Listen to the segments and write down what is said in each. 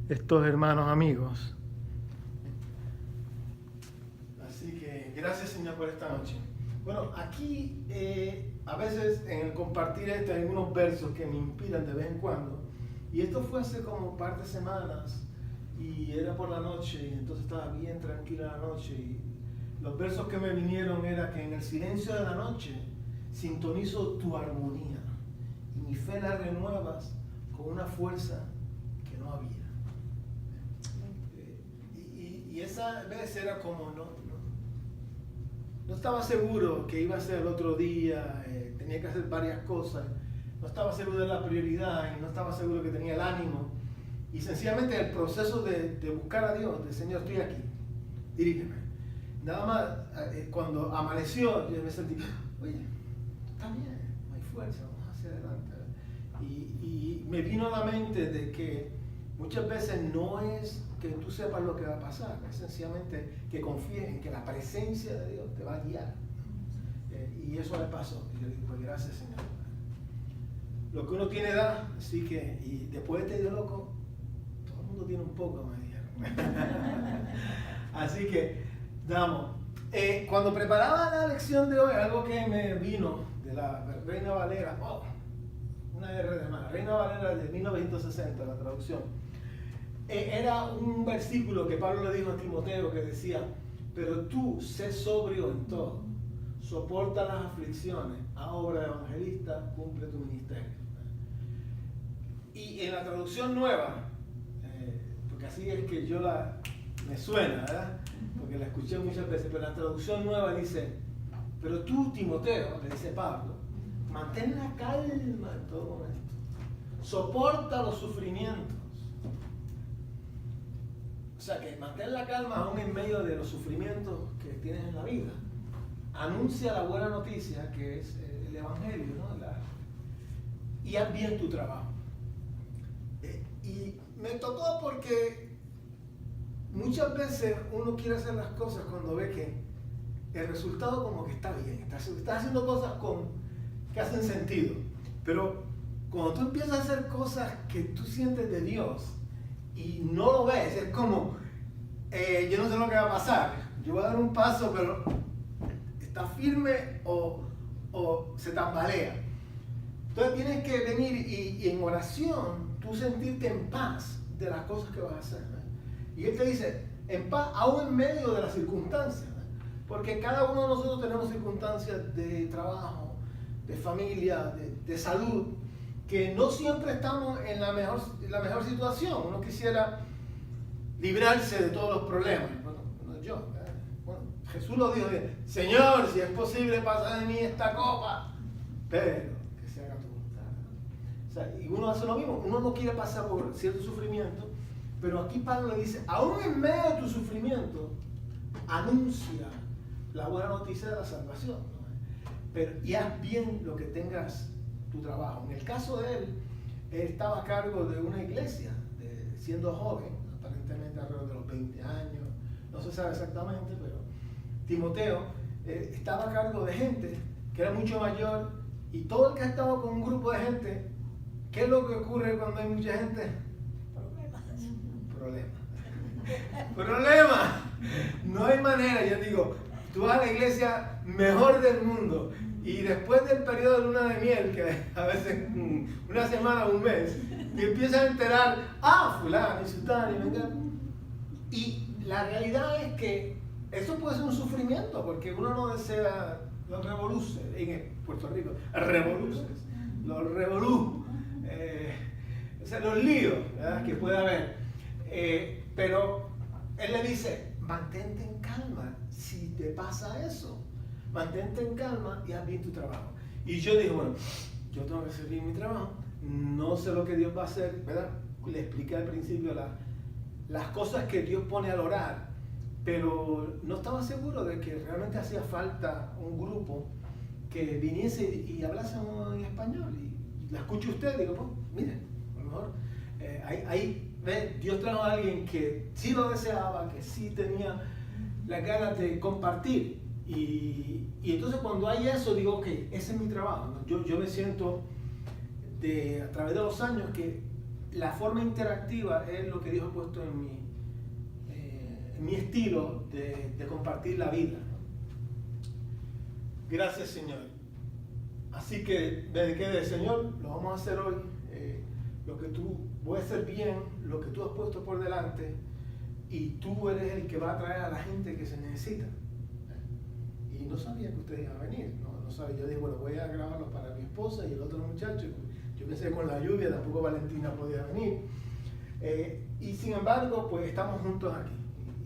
estos hermanos amigos. Así que gracias, Señor, por esta noche. Bueno, aquí a veces en el compartir hay unos versos que me inspiran de vez en cuando. Y esto fue hace como un par de semanas y era por la noche y entonces estaba bien tranquila la noche. Y los versos que me vinieron era que en el silencio de la noche sintonizo tu armonía y mi fe la renuevas con una fuerza que no había. Y esa vez era como no estaba seguro que iba a ser el otro día, tenía que hacer varias cosas, no estaba seguro de la prioridad y no estaba seguro que tenía el ánimo. Y sencillamente el proceso de buscar a Dios, de Señor, estoy aquí, dirígeme. Nada más, cuando amaneció, yo me sentí, oye, está bien, no hay fuerza, vamos hacia adelante. Y me vino a la mente de que muchas veces no es que tú sepas lo que va a pasar, es sencillamente que confíes en que la presencia de Dios te va a guiar. Y eso me pasó. Y yo digo, pues gracias, Señor. Lo que uno tiene da, así que, y después de este día loco, todo el mundo tiene un poco, me dijeron. Así que, damos. Cuando preparaba la lección de hoy, algo que me vino de la Reina Valera, una R de más, Reina Valera de 1960, la traducción. Era un versículo que Pablo le dijo a Timoteo que decía, pero tú sé sobrio en todo, soporta las aflicciones, a obra de evangelista, cumple tu ministerio. Y en la traducción nueva, porque así es que me suena, ¿verdad? Porque la escuché muchas veces, pero la traducción nueva dice, pero tú, Timoteo, le dice Pablo, mantén la calma en todo momento, soporta los sufrimientos. O sea, que mantén la calma aún en medio de los sufrimientos que tienes en la vida. Anuncia la buena noticia, que es el Evangelio, ¿no? Y haz bien tu trabajo. Y me tocó porque muchas veces uno quiere hacer las cosas cuando ve que el resultado como que está bien. Estás haciendo cosas que hacen sentido. Pero cuando tú empiezas a hacer cosas que tú sientes de Dios, y no lo ves, es como, yo no sé lo que va a pasar, yo voy a dar un paso, pero está firme o se tambalea. Entonces tienes que venir y en oración, tú sentirte en paz de las cosas que vas a hacer, ¿no? Y Él te dice, en paz, aún en medio de las circunstancias, ¿no? Porque cada uno de nosotros tenemos circunstancias de trabajo, de familia, de salud, que no siempre estamos en la mejor situación. Uno quisiera librarse de todos los problemas. Bueno, Jesús lo dijo, Señor, si es posible pasa de mí esta copa, pero que se haga tu voluntad. O sea, y uno hace lo mismo, uno no quiere pasar por cierto sufrimiento, pero aquí Pablo le dice, aún en medio de tu sufrimiento, anuncia la buena noticia de la salvación, ¿no? Y haz bien lo que tengas tu trabajo. En el caso de él estaba a cargo de una iglesia, siendo joven, aparentemente alrededor de los 20 años, no se sabe exactamente, pero Timoteo estaba a cargo de gente que era mucho mayor, y todo el que ha estado con un grupo de gente, ¿qué es lo que ocurre cuando hay mucha gente? Problemas. No hay manera. Yo digo, tú vas a la iglesia mejor del mundo, y después del periodo de luna de miel, que a veces una semana o un mes, te empiezas a enterar, fulano y sultano, y la realidad es que eso puede ser un sufrimiento, porque uno no desea los revoluces, en Puerto Rico, los los líos, ¿verdad?, que puede haber. Pero él le dice, mantente en calma si te pasa eso. Mantente en calma y haz bien tu trabajo. Y yo dije, bueno, yo tengo que hacer bien mi trabajo, no sé lo que Dios va a hacer, ¿verdad? Le expliqué al principio las cosas que Dios pone al orar, pero no estaba seguro de que realmente hacía falta un grupo que viniese y hablase en español. Y la escucho usted y digo, pues, miren, a lo mejor ahí Dios trajo a alguien que sí lo deseaba, que sí tenía las ganas de compartir. Y entonces cuando hay eso, digo, ok, ese es mi trabajo, ¿no? Yo me siento a través de los años que la forma interactiva es lo que Dios ha puesto en mi estilo de compartir la vida. Gracias, Señor. Así que me quedé, Señor, lo vamos a hacer hoy. Voy a hacer bien lo que tú has puesto por delante, y tú eres el que va a traer a la gente que se necesita. Y no sabía que ustedes iban a venir, no sabía. Yo dije, bueno, voy a grabarlo para mi esposa y el otro muchacho. Yo pensé que con la lluvia tampoco Valentina podía venir. Y sin embargo, pues estamos juntos aquí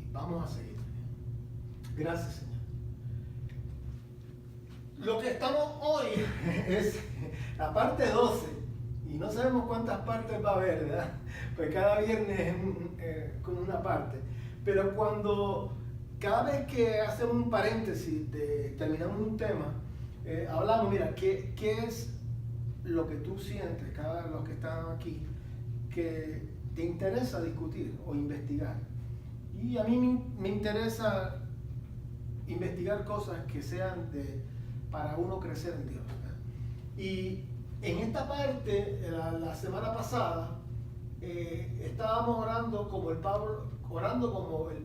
y vamos a seguir. Gracias, Señor. Lo que estamos hoy es la parte 12. Y no sabemos cuántas partes va a haber, ¿verdad? Pues cada viernes es como una parte. Pero cada vez que hacemos un paréntesis, terminamos un tema, hablamos, mira, ¿qué es lo que tú sientes, cada uno de los que están aquí, que te interesa discutir o investigar? Y a mí me interesa investigar cosas que sean para uno crecer en Dios, ¿verdad? Y en esta parte, la semana pasada, estábamos orando como el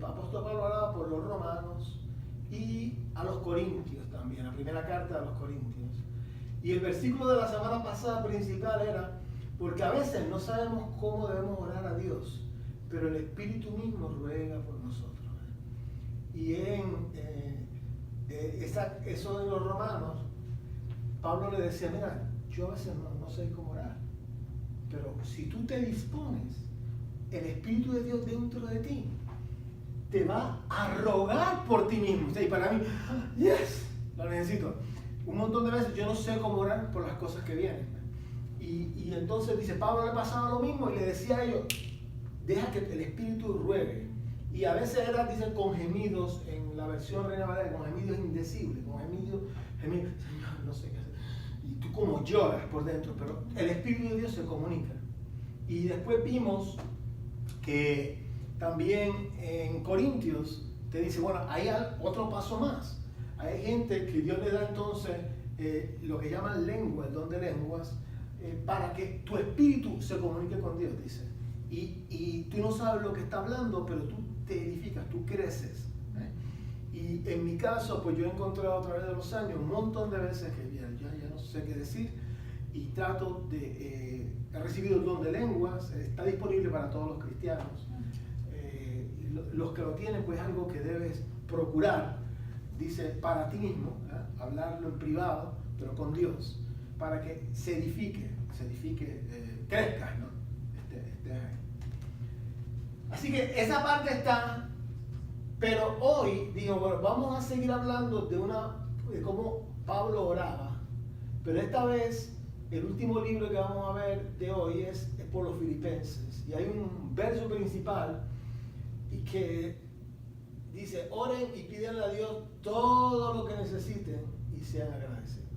apóstol Pablo oraba por los romanos y a los corintios también, la primera carta a los corintios. Y el versículo de la semana pasada principal era, porque a veces no sabemos cómo debemos orar a Dios, pero el Espíritu mismo ruega por nosotros. Y eso de los romanos, Pablo le decía, mira, yo a veces no sé cómo orar, pero si tú te dispones, el Espíritu de Dios dentro de ti te va a rogar por ti mismo. Y para mí, yes, lo necesito. Un montón de veces yo no sé cómo orar por las cosas que vienen. Y entonces dice, Pablo le pasaba lo mismo y le decía a ellos, deja que el Espíritu ruegue. Y a veces era, dicen, con gemidos, en la versión Reina Valera, con gemidos indecibles, con gemidos, Señor, no sé qué hacer. Y tú como lloras por dentro, pero el Espíritu de Dios se comunica. Y después vimos que también en Corintios te dice, bueno, hay otro paso más. Hay gente que Dios le da entonces lo que llaman lengua, el don de lenguas, para que tu espíritu se comunique con Dios, dice. Y tú no sabes lo que está hablando, pero tú te edificas, tú creces. Y en mi caso, pues yo he encontrado a través de los años un montón de veces que ya no sé qué decir, y trato de... he recibido el don de lenguas, está disponible para todos los cristianos. Los que lo tienen, pues es algo que debes procurar, dice, para ti mismo, hablarlo en privado, pero con Dios, para que se edifique, crezcas, ¿no? Así que esa parte está, pero hoy digo, bueno, vamos a seguir hablando de cómo Pablo oraba, pero esta vez el último libro que vamos a ver de hoy es por los Filipenses, y hay un verso principal y que dice, oren y pídanle a Dios todo lo que necesiten y sean agradecidos.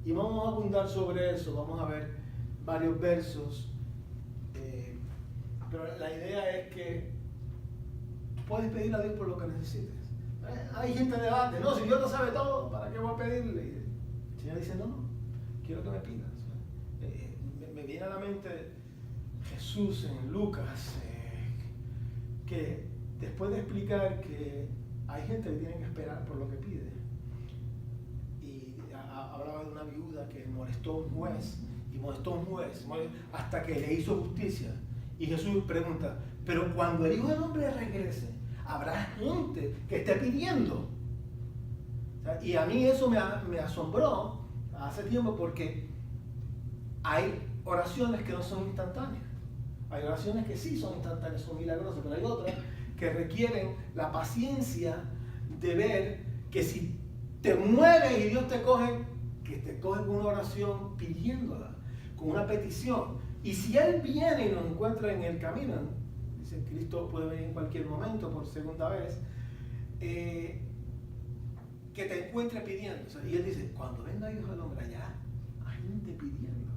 Y vamos a abundar sobre eso, vamos a ver varios versos, pero la idea es que puedes pedirle a Dios por lo que necesites. Hay gente que debate, no, si Dios lo sabe todo, ¿para qué voy a pedirle? Y el Señor dice, no, quiero que me pidas. Me viene a la mente Jesús en Lucas, que después de explicar que hay gente que tiene que esperar por lo que pide, y hablaba de una viuda que molestó a un juez hasta que le hizo justicia, y Jesús pregunta, pero cuando el Hijo del Hombre regrese, habrá gente que esté pidiendo. Y a mí eso me asombró hace tiempo, porque hay oraciones que no son instantáneas. Hay oraciones que sí son instantáneas, son milagrosas, pero hay otras que requieren la paciencia de ver que si te mueves y Dios te coge, que te coge con una oración pidiéndola, con una petición. Y si Él viene y nos encuentra en el camino, dice Cristo puede venir en cualquier momento por segunda vez, que te encuentre pidiendo. O sea, y Él dice, cuando venga Hijo del Hombre allá, hay gente pidiendo.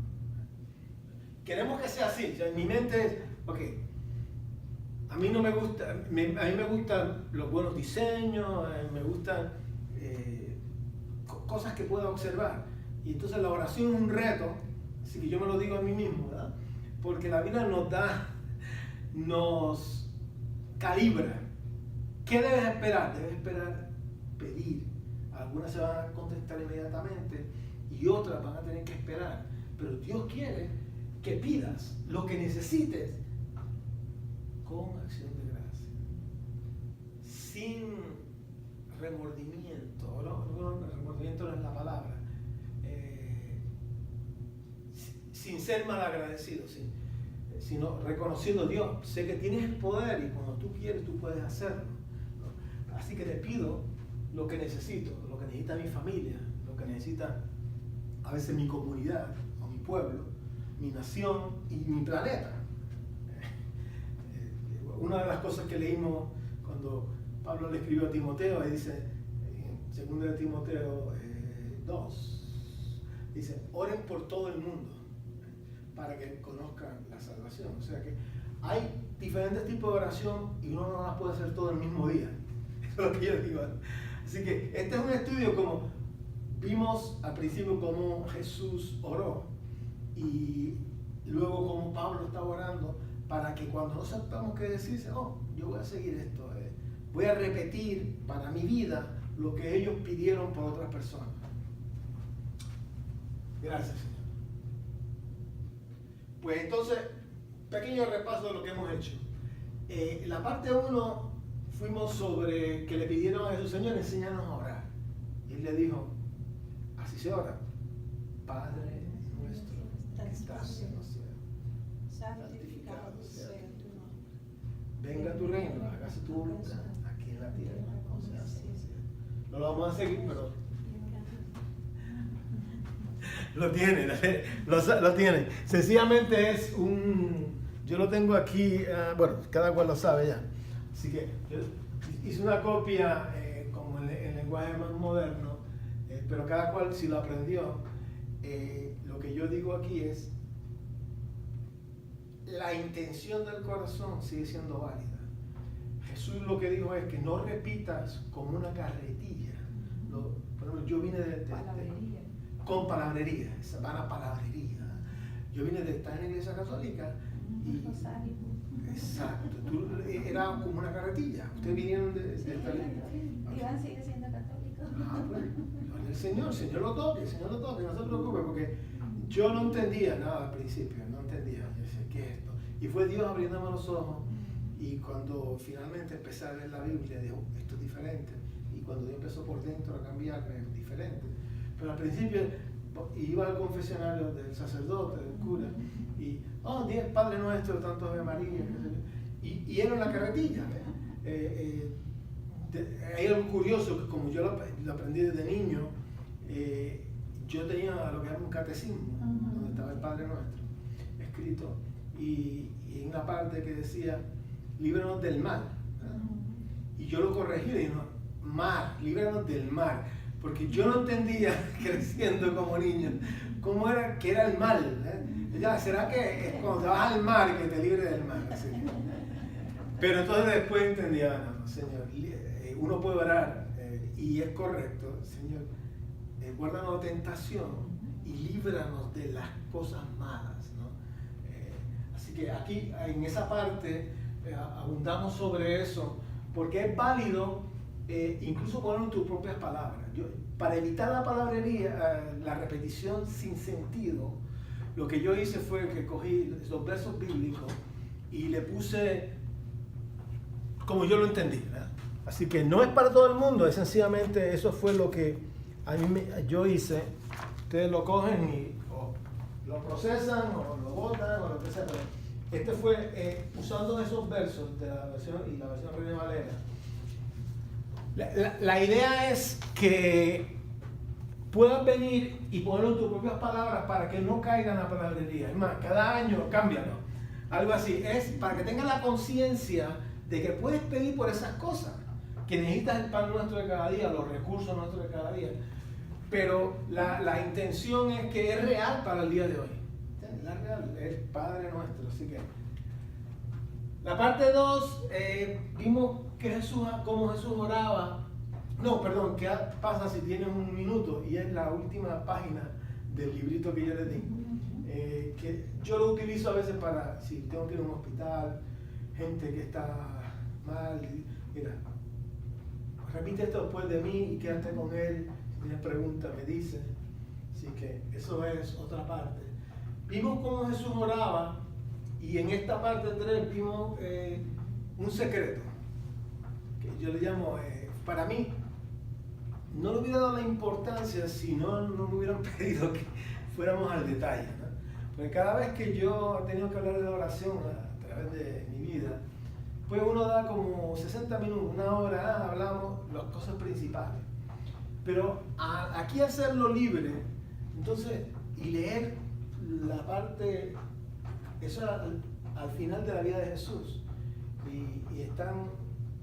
Queremos que sea así. O sea, en mi mente es, ok, a mí no me gusta, a mí me gustan los buenos diseños, me gustan cosas que pueda observar. Y entonces la oración es un reto, así que yo me lo digo a mí mismo, ¿verdad? porque la Biblia nos calibra. ¿Qué debes esperar? Debes esperar pedir. Algunas se van a contestar inmediatamente y otras van a tener que esperar. Pero Dios quiere que pidas lo que necesites con acción de gracia, sin remordimiento. Remordimiento no es la palabra. Sin ser malagradecido, sino reconociendo: Dios, sé que tienes el poder y cuando tú quieres tú puedes hacerlo, ¿no? Así que te pido lo que necesito, lo que necesita mi familia, lo que necesita a veces mi comunidad o mi pueblo, mi nación y mi planeta. Una de las cosas que leímos cuando Pablo le escribió a Timoteo, ahí dice en 2 de Timoteo 2, dice: oren por todo el mundo para que conozcan la salvación. O sea que hay diferentes tipos de oración y uno no las puede hacer todo el mismo día. Eso es lo que yo digo. Así que este es un estudio, como vimos al principio, cómo Jesús oró y luego cómo Pablo estaba orando, para que cuando no sepamos qué decirse, yo voy a seguir esto, voy a repetir para mi vida lo que ellos pidieron por otras personas. Gracias, Señor. Pues entonces, pequeño repaso de lo que hemos hecho. La parte 1 fuimos sobre que le pidieron a Jesús: Señor, enséñanos a orar. Y él le dijo: así se ora: Padre nuestro que estás en los cielos, santificado sea tu nombre. Venga tu reino, hágase tu voluntad aquí en la tierra como se hace en el cielo. No lo vamos a seguir, pero lo tiene. Sencillamente es yo lo tengo aquí, bueno, cada cual lo sabe ya. Así que yo hice una copia como en lenguaje más moderno, pero cada cual, si lo aprendió, lo que yo digo aquí es: la intención del corazón sigue siendo válida. Jesús lo que dijo es que no repitas como una carretilla. Por ejemplo, yo vine con palabrería, esa vana palabrería. Yo vine de estar en la iglesia católica y... Exacto, era como una carretilla. Ustedes vinieron de esta iglesia. Iván sigue siendo católico. Pues, el Señor lo toque, no se preocupe, porque yo no entendía nada al principio, no entendía. Yo decía: ¿qué es esto? Y fue Dios abriéndome los ojos, y cuando finalmente empecé a leer la Biblia, dijo: esto es diferente. Y cuando Dios empezó por dentro a cambiarme, es diferente. Pero al principio iba al confesionario del sacerdote, del cura, y Dios Padre Nuestro, tanto Ave María, y era una carretilla. Hay algo curioso, que como yo lo aprendí desde niño, yo tenía lo que era un catecismo, donde estaba el Padre Nuestro escrito, y en una parte que decía: líbranos del mal, ¿verdad? Y yo lo corregí y dije: no, mar, líbranos del mal. Porque yo no entendía, creciendo como niño, cómo era que era el mal. Ya, ¿será que es cuando te vas al mar que te libre del mal? Así. Pero entonces después entendía: no, Señor, uno puede orar y es correcto: Señor, guárdanos de tentación y líbranos de las cosas malas, ¿no? Así que aquí, en esa parte, abundamos sobre eso, porque es válido incluso ponerlo en tus propias palabras. Para evitar la palabrería, la repetición sin sentido, lo que yo hice fue que cogí los versos bíblicos y le puse como yo lo entendí, ¿verdad? Así que no es para todo el mundo, es sencillamente eso fue lo que yo hice. Ustedes lo cogen y o lo procesan o lo botan o lo que sea. Este fue usando esos versos de la versión y la versión Reina Valera. La idea es que puedas venir y ponerlo en tus propias palabras para que no caiga en la palabrería. Es más, cada año cámbialo. Algo así. Es para que tengas la conciencia de que puedes pedir por esas cosas. Que necesitas el pan nuestro de cada día, los recursos nuestros de cada día. Pero la intención es que es real para el día de hoy. Es real, es Padre nuestro. Así que la parte 2, vimos que cómo Jesús oraba. No, perdón, ¿qué pasa si tienes un minuto? Y es la última página del librito que yo les di. que yo lo utilizo a veces para, si tengo que ir a un hospital, gente que está mal, mira, repite esto después de mí y quédate con él, si tienes preguntas me dice. Así que eso es otra parte. Vimos cómo Jesús oraba y en esta parte 3 vimos un secreto, que yo le llamo, para mí, no le hubiera dado la importancia si no me hubieran pedido que fuéramos al detalle, ¿no? Porque cada vez que yo he tenido que hablar de oración a través de mi vida, pues uno da como 60 minutos, una hora, hablamos las cosas principales. Pero aquí hacerlo libre, entonces, y leer la parte, eso al final de la vida de Jesús, y están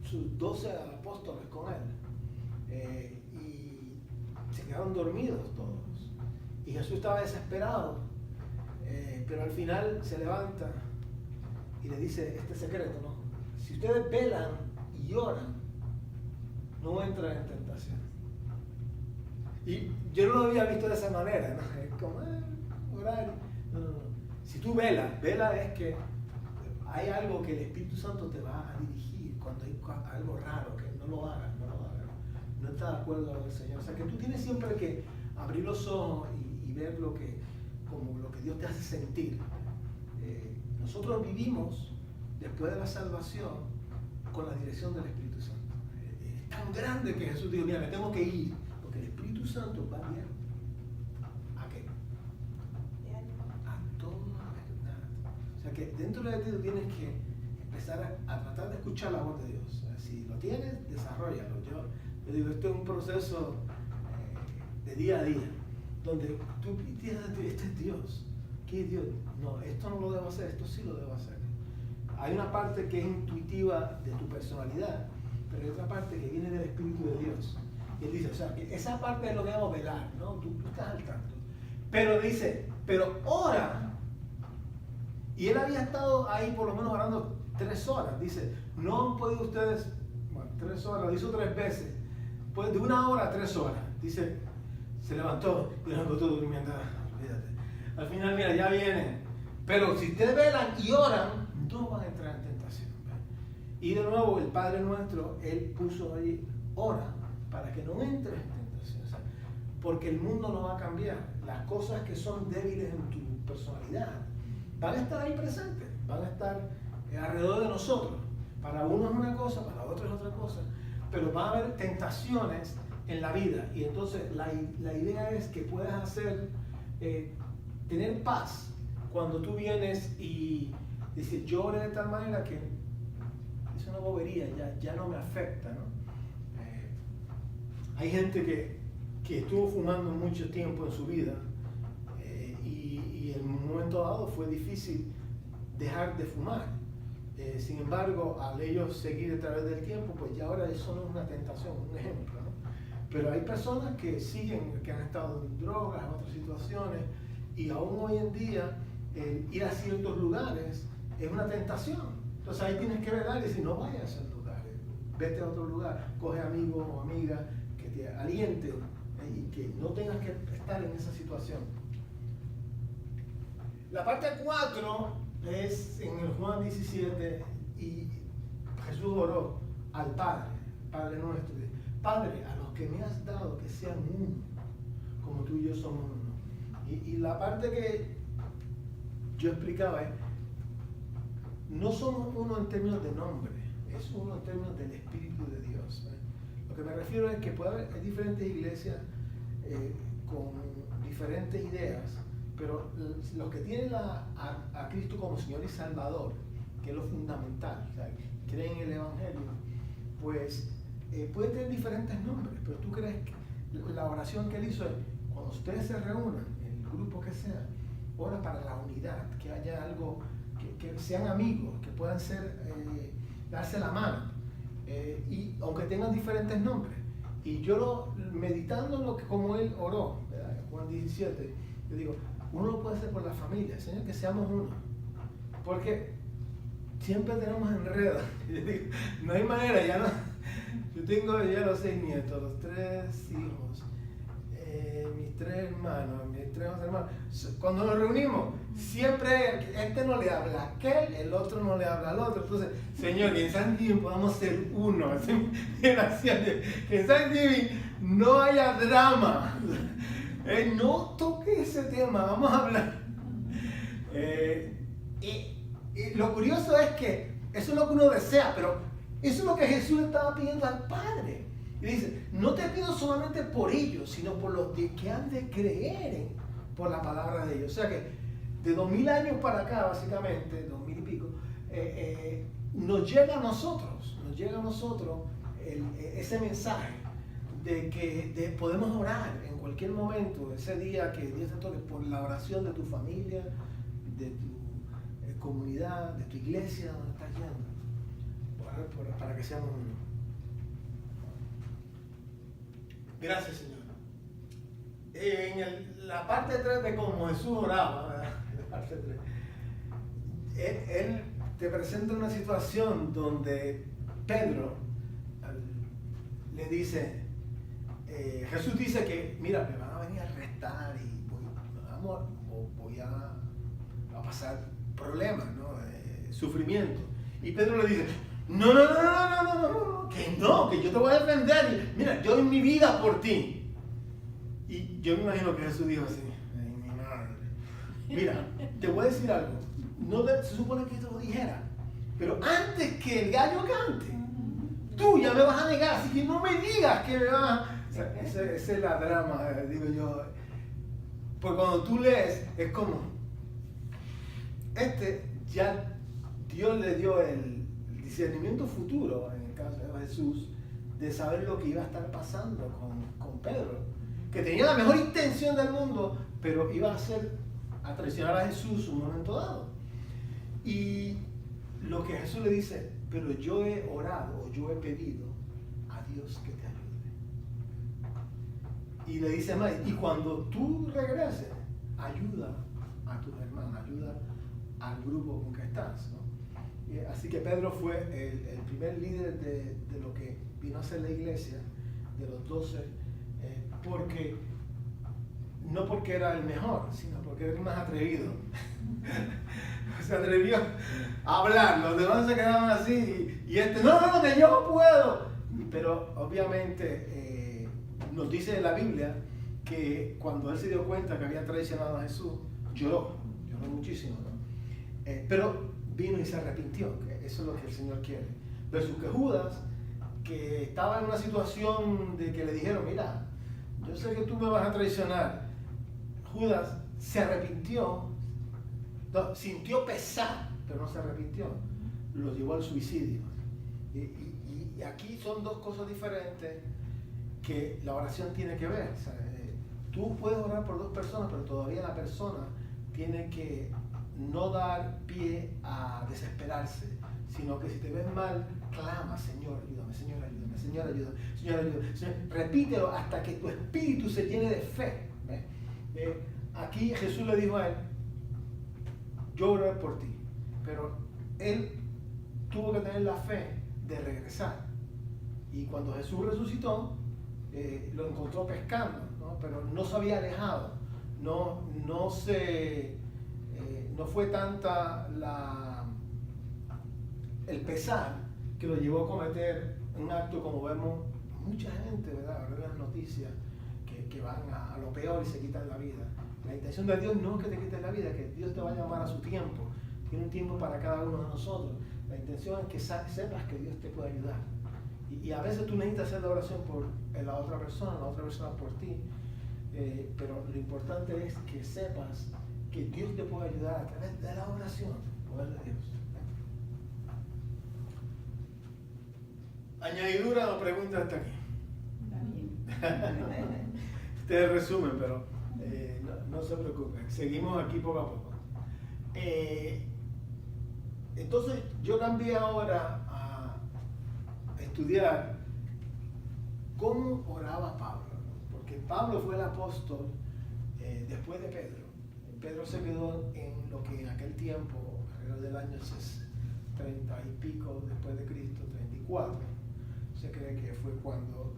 sus 12 apóstoles con él, y se quedaron dormidos todos, y Jesús estaba desesperado, pero al final se levanta y le dice este secreto, ¿no? Si ustedes velan y oran, no entran en tentación. Y yo no lo había visto de esa manera, ¿no? Es como, orar. No. Si tú velas, vela es que hay algo que el Espíritu Santo te va a dirigir cuando hay algo raro, que no lo hagas, no estás de acuerdo con el Señor. O sea, que tú tienes siempre que abrir los ojos y ver como lo que Dios te hace sentir. Nosotros vivimos después de la salvación con la dirección del Espíritu Santo. Es tan grande que Jesús dijo, mira, me tengo que ir, porque el Espíritu Santo va bien. ¿A qué? A toda la verdad. O sea que dentro de ti tú tienes que empezar a tratar de escuchar la voz de Dios. O sea, si lo tienes, desarrollalo. Yo digo, esto es un proceso de día a día, donde tú piensas, este es Dios. ¿Qué es Dios? No, esto no lo debo hacer, esto sí lo debo hacer. Hay una parte que es intuitiva de tu personalidad, pero hay otra parte que viene del Espíritu de Dios. Y él dice, o sea, que esa parte es lo que vamos a velar, ¿no? Tú estás al tanto. Pero dice, pero ora. Y él había estado ahí por lo menos orando 3 horas. Dice, no han podido ustedes, bueno, 3 horas, lo hizo 3 veces. Pues de 1 hora a 3 horas. Dice, se levantó y lo encontró durmiendo. Olvídate. Al final, mira, ya viene. Pero si ustedes velan y oran, no van a entrar en tentación. Y de nuevo, el Padre nuestro, él puso ahí, ora, para que no entres en tentación. O sea, porque el mundo no va a cambiar. Las cosas que son débiles en tu personalidad van a estar ahí presentes, van a estar alrededor de nosotros. Para uno es una cosa, para otro es otra cosa. Pero va a haber tentaciones en la vida. Y entonces la idea es que puedas hacer, tener paz cuando tú vienes y dices, yo oré de tal manera que es una bobería, ya no me afecta, ¿no? Hay gente que estuvo fumando mucho tiempo en su vida y en un momento dado fue difícil dejar de fumar. Sin embargo, al ellos seguir a través del tiempo, pues ya ahora eso no es una tentación, un ejemplo, ¿no? Pero hay personas que siguen, que han estado en drogas, en otras situaciones, y aún hoy en día ir a ciertos lugares es una tentación. Entonces ahí tienes que velar y decir, no vayas a esos lugares, vete a otro lugar, coge amigos o amigas que te alienten y que no tengas que estar en esa situación. La parte 4 es en el Juan 17 y Jesús oró al Padre, Padre nuestro, Padre, a los que me has dado que sean uno, como tú y yo somos uno. Y la parte que yo explicaba es, no somos uno en términos de nombre, es uno en términos del Espíritu de Dios. Lo que me refiero es que puede haber diferentes iglesias con diferentes ideas, pero los que tienen a Cristo como Señor y Salvador, que es lo fundamental, o sea, creen en el Evangelio, pues pueden tener diferentes nombres, pero tú crees que la oración que él hizo es, cuando ustedes se reúnan, el grupo que sea, ora para la unidad, que haya algo, que sean amigos, que puedan ser, darse la mano, y aunque tengan diferentes nombres. Y yo meditando en lo que como él oró, ¿verdad? Juan 17, yo digo, uno lo puede hacer por la familia, Señor, que seamos uno, porque siempre tenemos enredos. No hay manera, ya no. Yo tengo ya los 6 nietos, los 3 hijos, mis tres hermanos, cuando nos reunimos, siempre este no le habla a aquel, el otro no le habla al otro. Entonces, Señor, que en Thanksgiving podamos ser uno. Que en Thanksgiving no haya drama. No toque ese tema, vamos a hablar. Y lo curioso es que eso es lo que uno desea, pero eso es lo que Jesús le estaba pidiendo al Padre. Y dice, no te pido solamente por ellos, sino por los que han de creer por la palabra de ellos. O sea que de 2000 años para acá, básicamente, 2000 y pico, nos llega a nosotros ese mensaje de que podemos orar en cualquier momento, ese día que Dios te toque, por la oración de tu familia, de tu comunidad, de tu iglesia donde estás yendo, para que seamos uno. Gracias, Señor. En la parte 3 de cómo Jesús oraba, ¿verdad? La parte 3, él te presenta una situación donde Pedro le dice, Jesús dice que, mira, me van a venir a arrestar y voy a pasar problemas, ¿no? Sufrimiento. Y Pedro le dice, no, que yo te voy a defender. Y, mira, yo doy mi vida por ti. Y yo me imagino que Jesús dijo así, ay, mi madre. Mira, te voy a decir algo. No se supone que te lo dijera, pero antes que el gallo cante, tú ya me vas a negar, así que no me digas que me vas a... O sea, esa es la drama, digo yo. Pues cuando tú lees, es como, ya Dios le dio el discernimiento futuro, en el caso de Jesús, de saber lo que iba a estar pasando con Pedro, que tenía la mejor intención del mundo, pero iba a traicionar a Jesús un momento dado. Y lo que Jesús le dice, pero yo he orado, yo he pedido a Dios que te ayude. Y le dice más, y cuando tú regreses, ayuda a tus hermanos, ayuda al grupo con que estás, ¿no? Así que Pedro fue el primer líder de lo que vino a ser la iglesia, de los 12, no porque era el mejor, sino porque era el más atrevido. Se atrevió a hablar, los demás se quedaban así, y no, que yo puedo. Pero obviamente nos dice en la Biblia que cuando él se dio cuenta que había traicionado a Jesús, lloró muchísimo, ¿no? Pero vino y se arrepintió, que eso es lo que el Señor quiere. Versus que Judas, que estaba en una situación de que le dijeron, mira, yo sé que tú me vas a traicionar. Judas se arrepintió, sintió pesar, pero no se arrepintió. Lo llevó al suicidio. Y aquí son dos cosas diferentes que la oración tiene que ver. O sea, tú puedes orar por dos personas, pero todavía la persona tiene que no dar pie a desesperarse, sino que si te ves mal, clama, Señor, ayúdame, Señor, ayúdame, Señor, ayúdame, Señor, ayúdame. Señor, repítelo hasta que tu espíritu se llene de fe. Aquí Jesús le dijo a él, yo oraré por ti, pero él tuvo que tener la fe de regresar. Y cuando Jesús resucitó, lo encontró pescando, ¿no? Pero no se había alejado, no fue tanta el pesar que lo llevó a cometer un acto como vemos mucha gente, ¿verdad? Ahora en las noticias que van a lo peor y se quitan la vida. La intención de Dios no es que te quites la vida, que Dios te va a llamar a su tiempo. Tiene un tiempo para cada uno de nosotros. La intención es que sepas que Dios te puede ayudar. Y a veces tú necesitas hacer la oración por la otra persona por ti. Pero lo importante es que sepas que Dios te puede ayudar a través de la oración, poder de Dios. ¿Añadidura o pregunta hasta aquí? Ustedes resumen, pero no se preocupen. Seguimos aquí poco a poco. Entonces yo cambié ahora a estudiar cómo oraba Pablo, ¿no? Porque Pablo fue el apóstol después de Pedro. Pedro se quedó en lo que en aquel tiempo, alrededor del año 30 y pico después de Cristo, 34, se cree que fue cuando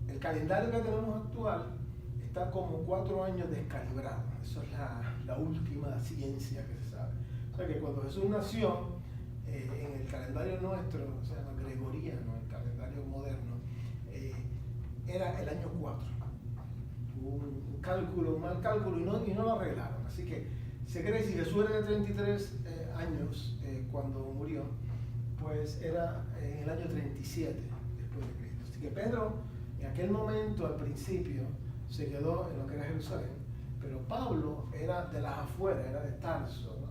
el calendario que tenemos actual está como 4 años descalibrado. Eso es la última ciencia que se sabe. O sea que cuando Jesús nació, en el calendario nuestro, se llama gregoriano, el calendario moderno, era el año 4. Hubo un mal cálculo y no lo arreglaron. Así que se cree que si Jesús era de 33 años cuando murió, pues era en el año 37 después de Cristo. Así que Pedro, en aquel momento, al principio, se quedó en lo que era Jerusalén, pero Pablo era de las afueras, era de Tarso, ¿no?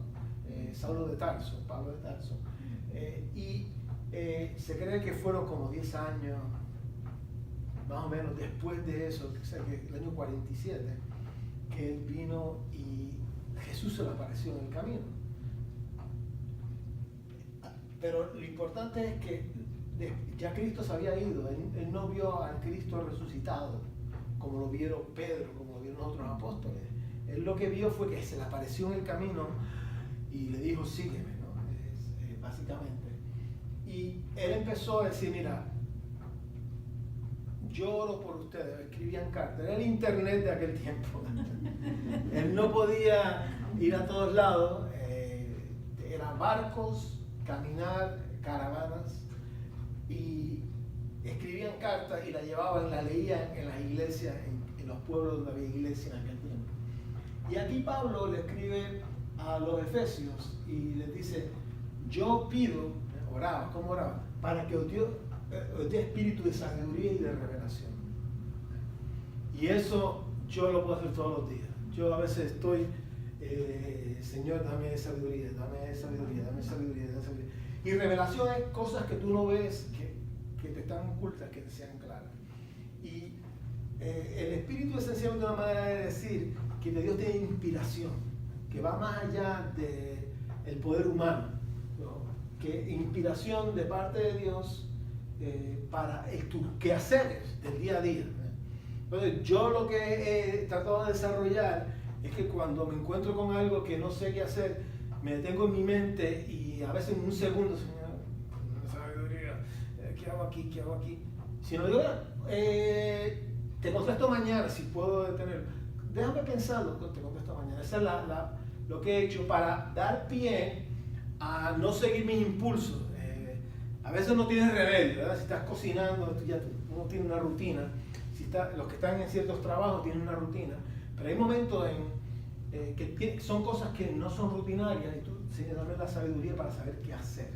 Saulo de Tarso, Pablo de Tarso. Se cree que fueron como 10 años, más o menos, después de eso, o sea, que el año 47, que él vino y Jesús se le apareció en el camino. Pero lo importante es que ya Cristo se había ido, él no vio al Cristo resucitado, como lo vieron Pedro, como lo vieron otros apóstoles. Él lo que vio fue que se le apareció en el camino y le dijo, sígueme, ¿no? Básicamente. Y él empezó a decir, mira, yo oro por ustedes, escribían cartas, era el internet de aquel tiempo. Él no podía ir a todos lados, eran barcos, caminar, caravanas, y escribían cartas y las llevaban, las leían en las iglesias, en los pueblos donde había iglesia en aquel tiempo. Y aquí Pablo le escribe a los efesios y les dice, yo pido, oraba, ¿cómo oraba? Para que os dé espíritu de sabiduría y de revelación. Y eso yo lo puedo hacer todos los días. Yo a veces estoy, Señor, dame sabiduría, dame sabiduría, dame sabiduría, dame sabiduría. Y revelación es cosas que tú no ves, que te están ocultas, que te sean claras. Y el espíritu es sencillamente una manera de decir que Dios tiene inspiración, que va más allá del poder humano, ¿no? Que inspiración de parte de Dios para tus quehaceres del día a día. Entonces, yo lo que he tratado de desarrollar es que cuando me encuentro con algo que no sé qué hacer, me detengo en mi mente y a veces en un segundo, Señor, sabiduría, ¿qué hago aquí? ¿Qué hago aquí? Si no digo, te contesto mañana, si puedo detenerlo. Déjame pensarlo, te contesto mañana. Esa es lo que he hecho para dar pie a no seguir mis impulsos. A veces no tienes remedio, ¿verdad? Si estás cocinando, uno tiene una rutina. Los que están en ciertos trabajos tienen una rutina. Pero hay momentos que son cosas que no son rutinarias y tú tienes que darle la sabiduría para saber qué hacer,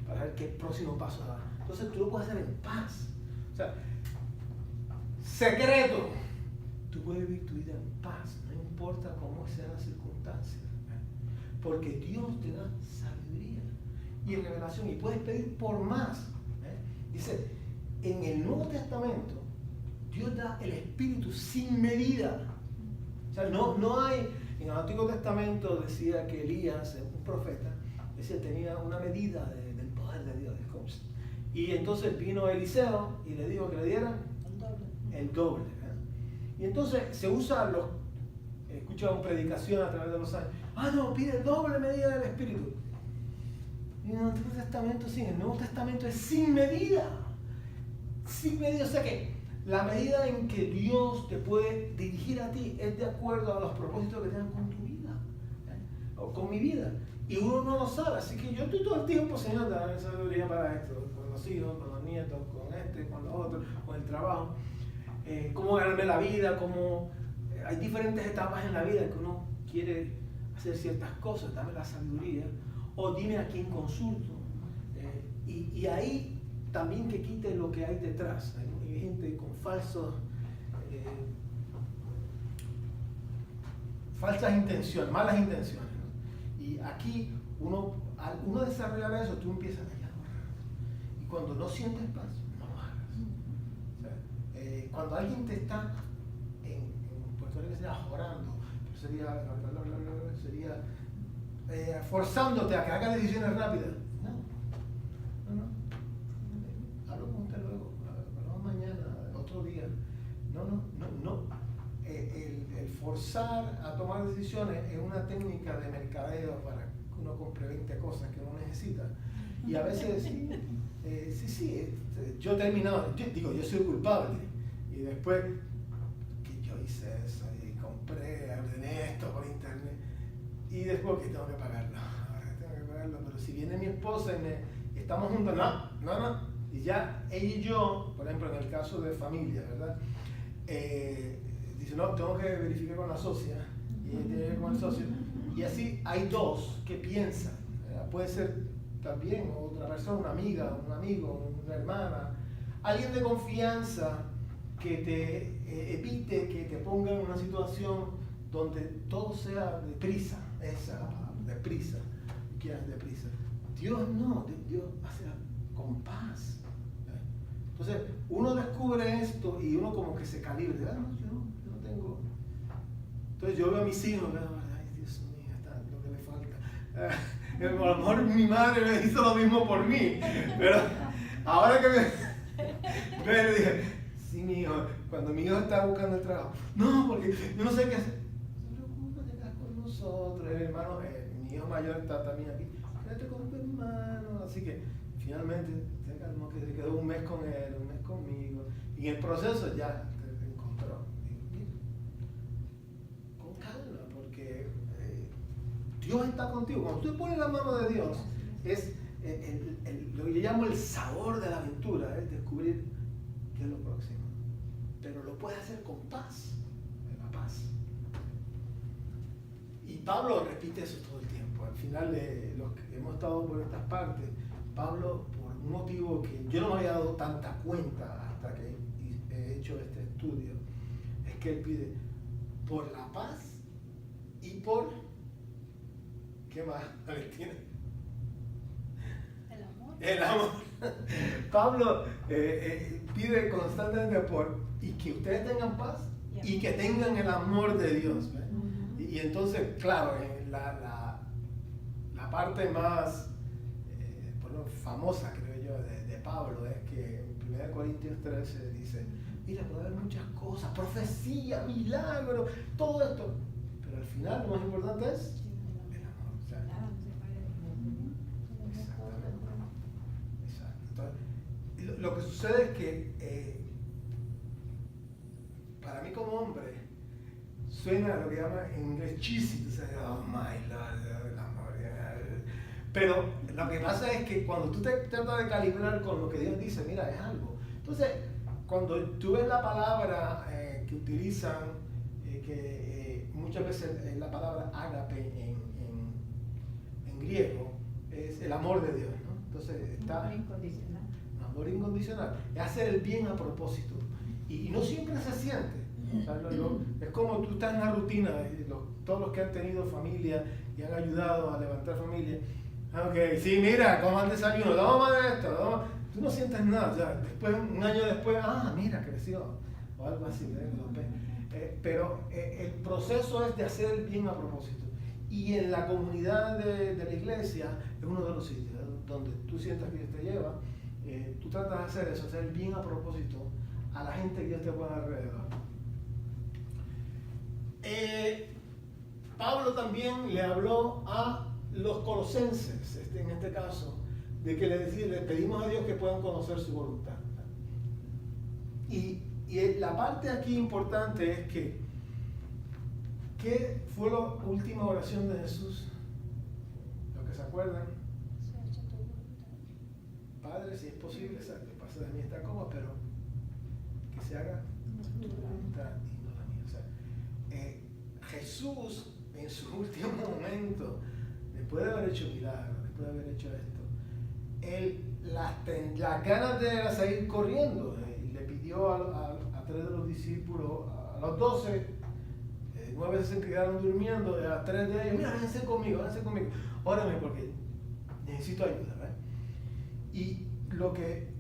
para saber qué próximo paso dar. Entonces tú lo puedes hacer en paz. O sea, secreto. Tú puedes vivir tu vida en paz, no importa cómo sean las circunstancias. Porque Dios te da sabiduría y revelación y puedes pedir por más. Dice, en el Nuevo Testamento, Dios da el Espíritu sin medida. O sea, no hay, en el Antiguo Testamento decía que Elías, un profeta, decía, tenía una medida del poder de Dios. Y entonces vino Eliseo y le dijo que le dieran el doble. Y entonces se usa, escuchado predicación a través de los años, no, pide doble medida del Espíritu. Y en el Antiguo Testamento sí, en el Nuevo Testamento es sin medida. Sin medida, o sea que la medida en que Dios te puede dirigir a ti es de acuerdo a los propósitos que tengan con tu vida, o con mi vida. Y uno no lo sabe, así que yo estoy todo el tiempo, Señor, dame sabiduría para esto, con los hijos, con los nietos, con los otros, con el trabajo. Cómo ganarme la vida, hay diferentes etapas en la vida que uno quiere hacer ciertas cosas, dame la sabiduría, o dime a quién consulto. Y ahí también que quite lo que hay detrás. Hay gente con falsas intenciones, malas intenciones, ¿no? Y aquí al uno desarrollar eso, tú empiezas a hallar. Y cuando no sientes paz, no lo hagas. O sea, cuando alguien te está en Puerto Rico sería jorando, sería forzándote a que hagas decisiones rápidas. No. Hablo con usted luego, hablamos mañana, otro día. No. El forzar a tomar decisiones es una técnica de mercadeo para que uno compre 20 cosas que uno necesita. Y a veces, yo he terminado, yo soy culpable. Y después, que yo hice eso y compré, ordené esto por internet y después que tengo que pagarlo. Ahora tengo que pagarlo, pero si viene mi esposa y estamos juntos, no. Y ya ella y yo, por ejemplo, en el caso de familia, ¿verdad? Dice, no, tengo que verificar con la socia y ella tiene que ver con el socio. Y así hay dos que piensan. Puede ser también otra persona, una amiga, un amigo, una hermana, alguien de confianza que te evite que te ponga en una situación donde todo sea deprisa, deprisa, quieras deprisa. Dios no, Dios hace con paz. Entonces, uno descubre esto y uno como que se calibra. No, yo no tengo. Entonces yo veo a mis hijos, ay Dios mío, está lo que le falta. A lo mejor mi madre me hizo lo mismo por mí, pero ahora que me dije, sí, mi hijo, cuando mi hijo está buscando el trabajo, no, porque yo no sé qué hacer. No te preocupes, te quedas con nosotros, el hermano, mi hijo mayor está también aquí, quédate con tu hermano, así que finalmente que se quedó un mes con él, un mes conmigo, y en el proceso ya te encontró. Con calma, porque Dios está contigo. Cuando tú pones la mano de Dios, es lo que yo llamo el sabor de la aventura, es descubrir qué es lo próximo. Pero lo puedes hacer con paz, en la paz. Y Pablo repite eso todo el tiempo. Al final de los que hemos estado por estas partes, Pablo, por un motivo que yo no me había dado tanta cuenta hasta que he hecho este estudio, es que él pide por la paz y por... ¿Qué más, Valentina? El amor. El amor. Pablo pide constantemente por y que ustedes tengan paz y que tengan el amor de Dios. Y entonces, claro, la parte más famosa, creo yo, de Pablo es que en 1 Corintios 13 dice, mira, puede haber muchas cosas, profecía, milagro, todo esto, pero al final lo más importante es el amor. O sea, exacto. Entonces, lo que sucede es que para mí como hombre suena lo que llama en inglés cheesy, o sea, oh my Lord, el amor. Pero lo que pasa es que cuando tú te tratas de calibrar con lo que Dios dice, mira, es algo. Entonces, cuando tú ves la palabra que utilizan, que muchas veces es la palabra ágape en griego, es el amor de Dios, ¿no? Entonces está... Amor incondicional. Amor incondicional. Es hacer el bien a propósito. Y no siempre se siente. O sea, es como tú estás en la rutina, todos los que han tenido familia y han ayudado a levantar familia. Ok, sí, mira, ¿cómo el desayuno? Toma de esto, tú no sientes nada, ya, después, un año después, mira, creció, o algo así, pero el proceso es de hacer el bien a propósito. Y en la comunidad de la iglesia es uno de los sitios donde tú sientas que Dios te lleva, tú tratas de hacer eso, hacer el bien a propósito a la gente que Dios te pone alrededor. Pablo también le habló a los colosenses, en este caso, de que le pedimos a Dios que puedan conocer su voluntad. Y la parte aquí importante es que, ¿qué fue la última oración de Jesús? Los que se acuerdan. Padre, si es posible, pasa de mí esta copa, pero que se haga tu voluntad y no la mía. O sea, Jesús, en su último momento, después de haber hecho milagros, después de haber hecho esto, él las ganas de seguir corriendo, y le pidió a 3 de los discípulos, a los 12, 9 se quedaron durmiendo, a 3 de ellos, mira, vénganse conmigo, órame porque necesito ayuda, ¿verdad? Y lo que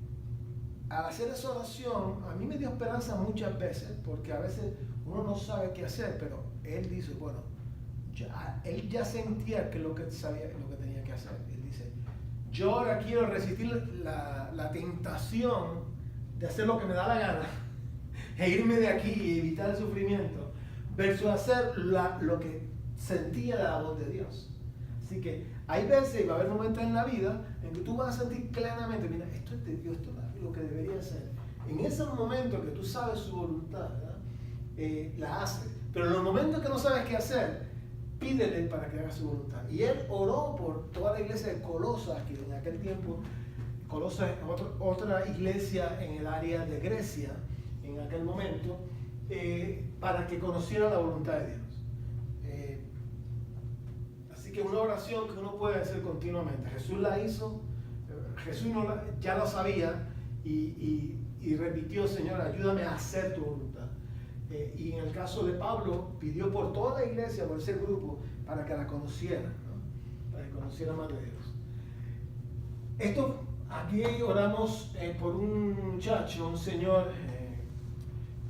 al hacer esa oración a mí me dio esperanza muchas veces, porque a veces uno no sabe qué hacer, pero él dice, bueno, él ya sentía que lo que tenía que hacer. Él dice, yo ahora quiero resistir la tentación de hacer lo que me da la gana e irme de aquí y evitar el sufrimiento, versus hacer lo que sentía la voz de Dios. Así que hay veces, va a haber momentos en la vida en que tú vas a sentir claramente, mira, esto es de Dios, esto es lo que debería ser. En esos momentos que tú sabes su voluntad, ¿verdad? la hace. Pero en los momentos que no sabes qué hacer, pídele para que haga su voluntad. Y él oró por toda la iglesia de Colosas, que en aquel tiempo, Colosas es otra iglesia en el área de Grecia, en aquel momento, para que conociera la voluntad de Dios. Así que una oración que uno puede hacer continuamente. Jesús la hizo, Jesús ya lo sabía y repitió: Señor, ayúdame a hacer tu voluntad. Y en el caso de Pablo, pidió por toda la iglesia, por ese grupo, para que la conocieran, ¿no? Para que conocieran más de Dios. Aquí oramos por un muchacho, un señor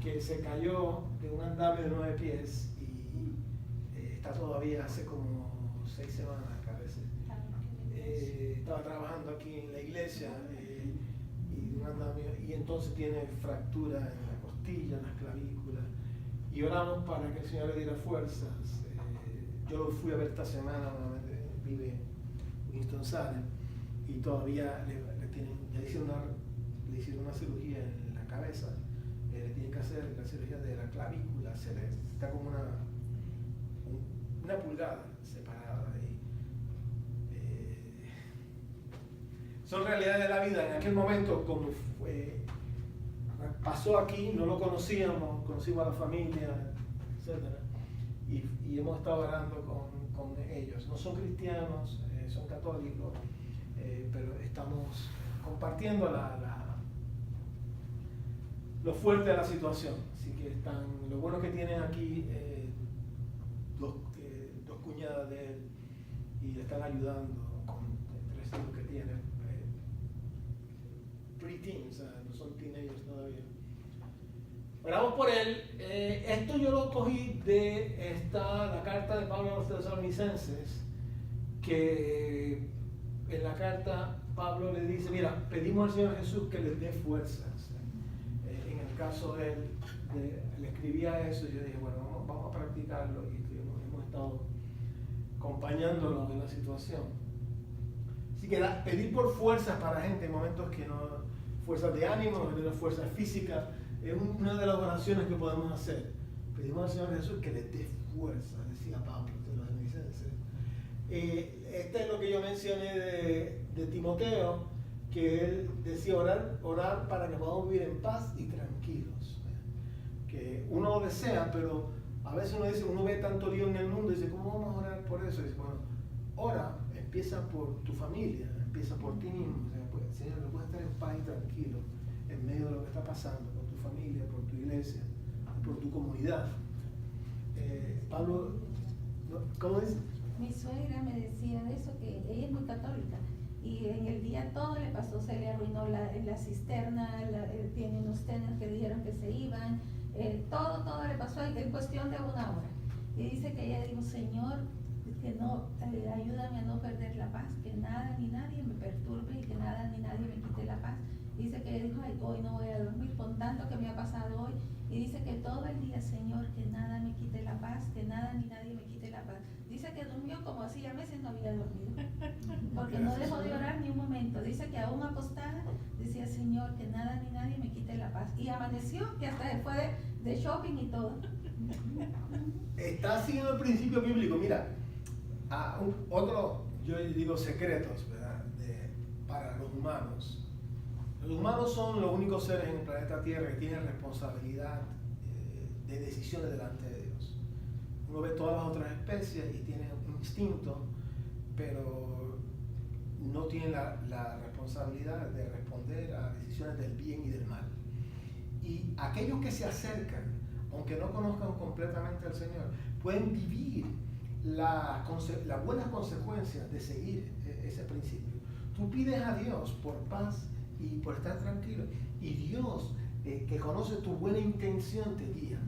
que se cayó de un andamio de 9 pies y está todavía hace como 6 semanas acá a veces. Estaba trabajando aquí en la iglesia y entonces tiene fractura en la costilla, en las clavículas, y oramos para que el Señor le diera fuerzas. Yo lo fui a ver esta semana, vive en Winston-Salem, y todavía le hicieron una cirugía en la cabeza, le tienen que hacer la cirugía de la clavícula, está como una pulgada separada. Son realidades de la vida. En aquel momento, como pasó aquí, no lo conocíamos a la familia, etc. Y hemos estado orando con ellos. No son cristianos, son católicos, pero estamos compartiendo lo fuerte de la situación. Así que lo bueno que tienen aquí dos cuñadas de él, y le están ayudando con 3 hijos que tienen. Pre-teen, o sea, no son teenagers todavía. Oramos por él. Esto yo lo cogí de la carta de Pablo a los Tesalonicenses, que en la carta Pablo le dice: mira, pedimos al Señor Jesús que les dé fuerzas. En el caso de él, le escribía eso, y yo dije, bueno, vamos a practicarlo, y hemos estado acompañándolo en la situación. Así que pedir por fuerzas para gente en momentos que no, fuerzas de ánimo, fuerzas físicas, es una de las oraciones que podemos hacer. Pedimos al Señor Jesús que les dé fuerza, decía Pablo de los Tesalonicenses. Este es lo que yo mencioné de Timoteo, que él decía orar para que podamos vivir en paz y tranquilos. Que uno lo desea, pero a veces uno ve tanto lío en el mundo y dice, ¿cómo vamos a orar por eso? Y dice, bueno, ora, empieza por tu familia, empieza por ti mismo. O sea, pues, Señor, no puedes estar en paz y tranquilo en medio de lo que está pasando, por tu familia, por tu iglesia, por tu comunidad. Pablo, ¿cómo dice? Mi suegra me decía de eso, que ella es muy católica, y en el día todo le pasó, se le arruinó la cisterna, tiene unos tenis que dijeron que se iban, todo le pasó en cuestión de 1 hora. Y dice que ella dijo, Señor, que no, ayúdame a no perder la paz, que nada ni nadie me perturbe y que nada ni nadie me quite la paz. Dice que ella dijo, ay, hoy no voy a dormir con tanto que me ha pasado hoy. Y dice que todo el día, Señor, que nada me quite la paz, que nada ni nadie me quite la paz. Dice que durmió como hacía meses no había dormido, porque no dejó de orar ni un momento. Dice que aún acostada decía, Señor, que nada ni nadie me quite la paz. Y amaneció, que hasta después de shopping y todo. Está siguiendo el principio bíblico. Mira, otro, yo digo secretos, ¿verdad? Para los humanos. Los humanos son los únicos seres en el planeta Tierra que tienen responsabilidad de decisiones delante de Dios. Uno ve todas las otras especies y tienen un instinto, pero no tienen la responsabilidad de responder a decisiones del bien y del mal. Y aquellos que se acercan, aunque no conozcan completamente al Señor, pueden vivir las buenas consecuencias de seguir ese principio. Tú pides a Dios por paz y por estar tranquilo, y Dios, que conoce tu buena intención, te guía.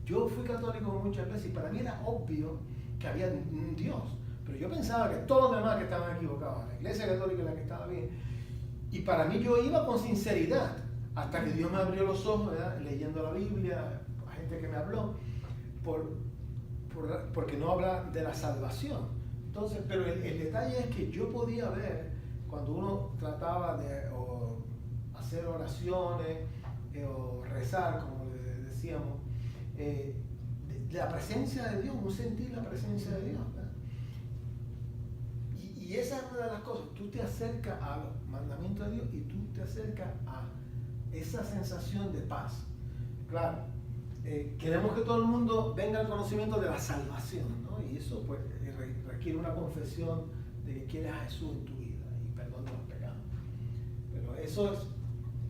Yo fui católico muchas veces y para mí era obvio que había un Dios, pero yo pensaba que todos los demás que estaban equivocados, la iglesia católica es la que estaba bien, y para mí yo iba con sinceridad, hasta que Dios me abrió los ojos, ¿verdad? Leyendo la Biblia, a gente que me habló, porque no habla de la salvación. Entonces, pero el detalle es que yo podía ver, cuando uno trataba de hacer oraciones o rezar, como le decíamos, de la presencia de Dios, un sentir la presencia de Dios, ¿verdad? Y esa es una de las cosas, tú te acercas a los mandamientos de Dios y tú te acercas a esa sensación de paz. Claro, queremos que todo el mundo venga al conocimiento de la salvación, ¿no? Y eso pues requiere una confesión de que quieres a Jesús en tu vida y perdón de los pecados. Pero eso es,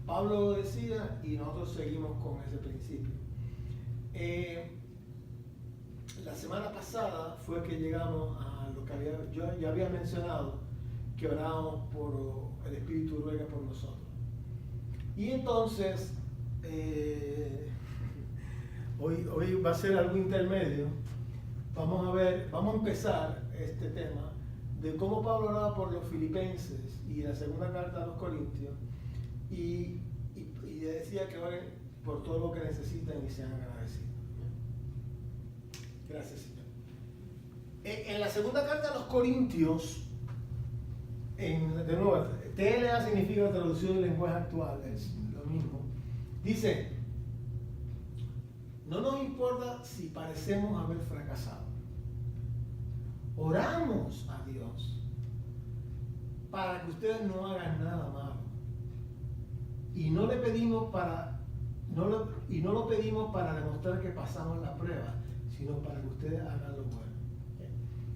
Pablo lo decía y nosotros seguimos con ese principio. La semana pasada fue que llegamos a lo que yo ya había mencionado, que orábamos por el Espíritu ruega por nosotros. Y entonces, hoy va a ser algo intermedio. Vamos a empezar este tema de cómo Pablo oraba por los filipenses y la segunda carta a los corintios y decía que oren por todo lo que necesitan y sean agradecidos. Gracias, Señor. En la segunda carta a los corintios, de nuevo, TLA significa traducción del lenguaje actual, es lo mismo. Dice, no nos importa si parecemos haber fracasado. Oramos a Dios para que ustedes no hagan nada malo. Y no lo pedimos para demostrar que pasamos la prueba, sino para que ustedes hagan lo bueno.